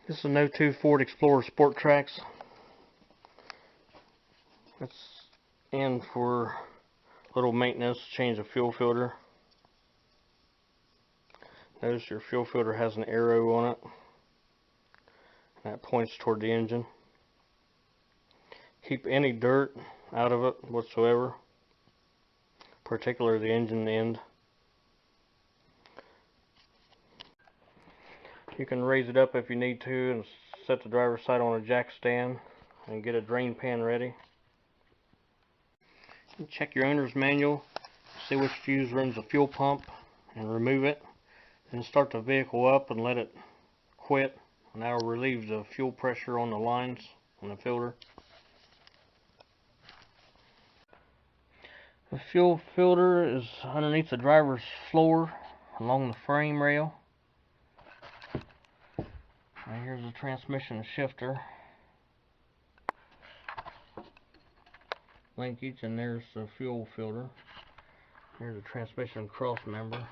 This is a 02 Ford Explorer Sport Tracs. It's in for a little maintenance, change the fuel filter. Notice your fuel filter has an arrow on it. That points toward the engine. Keep any dirt out of it whatsoever, particularly the engine end. You can raise it up if you need to and set the driver's side on a jack stand and get a drain pan ready. Check your owner's manual, see which fuse runs the fuel pump and remove it. Then start the vehicle up and let it quit, and that will relieve the fuel pressure on the lines on the filter. The fuel filter is underneath the driver's floor along the frame rail. And here's the transmission shifter linkage, and there's the fuel filter. Here's the transmission cross member.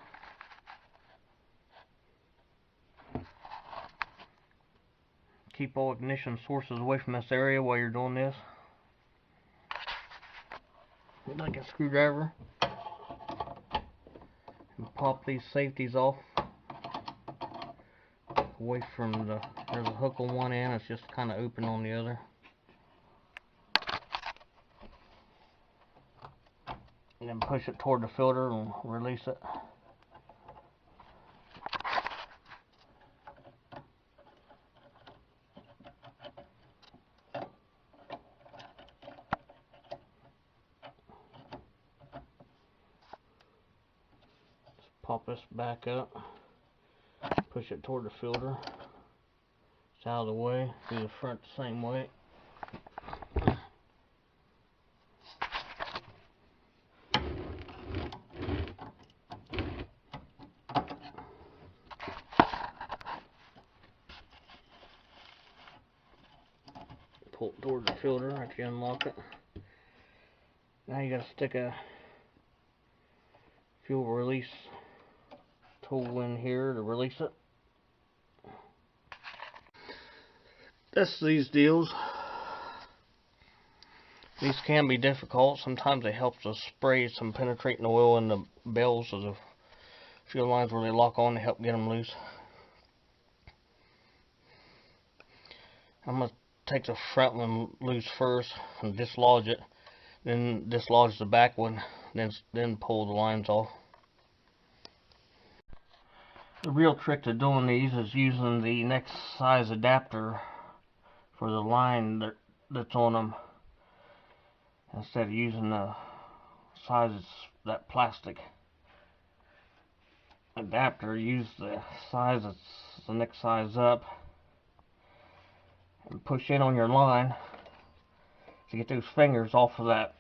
Keep all ignition sources away from this area while you're doing this. Like a screwdriver. And pop these safeties off. Away from there's a hook on one end, it's just kind of open on the other. And then push it toward the filter and release it. Pop this back up, push it toward the filter. It's out of the way. Do the front the same way. Pull it toward the filter after you unlock it. Now you gotta stick a fuel release tool in here to release it. That's these deals. These can be difficult. Sometimes they help to spray some penetrating oil in the bells of the fuel lines where they lock on to help get them loose. I'm going to take the front one loose first and dislodge it, then dislodge the back one, then pull the lines off. The real trick to doing these is using the next size adapter for the line that's on them, instead of using the size that plastic adapter. Use the size that's the next size up and push in on your line to get those fingers off of that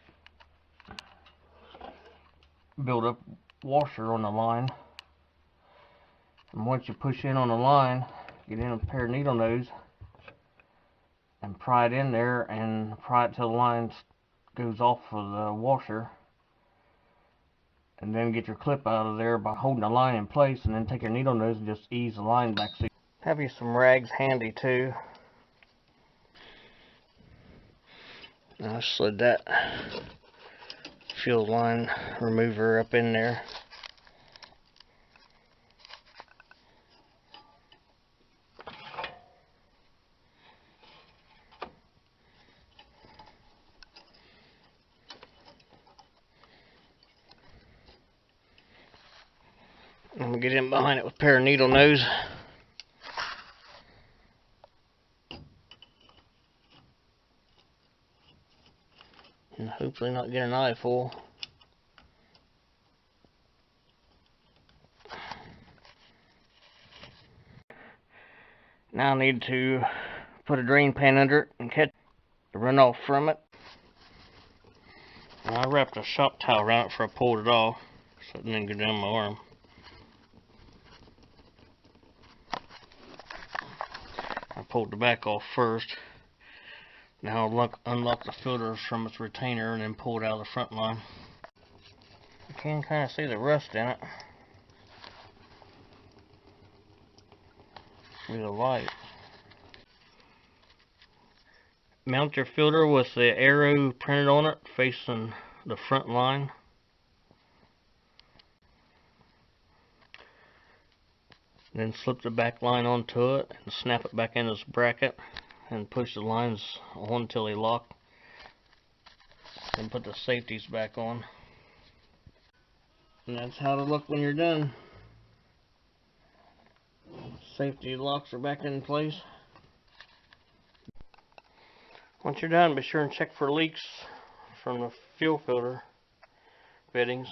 build up washer on the line. And once you push in on the line, get in a pair of needle nose and pry it in there and pry it till the line goes off of the washer, and then get your clip out of there by holding the line in place, and then take your needle nose and just ease the line back. So have you some rags handy too. I slid that fuel line remover up in there. I'm going to get in behind it with a pair of needle nose. And hopefully not get an eyeful. Now I need to put a drain pan under it and catch the runoff from it. And I wrapped a shop towel around it before I pulled it off, so it didn't go down my arm. I pulled the back off first. Now I'll unlock the filter from its retainer and then pull it out of the front line. You can kind of see the rust in it with the light. Mount your filter with the arrow printed on it facing the front line. Then slip the back line onto it and snap it back in this bracket and push the lines on until they lock. Then put the safeties back on. And that's how to look when you're done. Safety locks are back in place. Once you're done, be sure and check for leaks from the fuel filter fittings.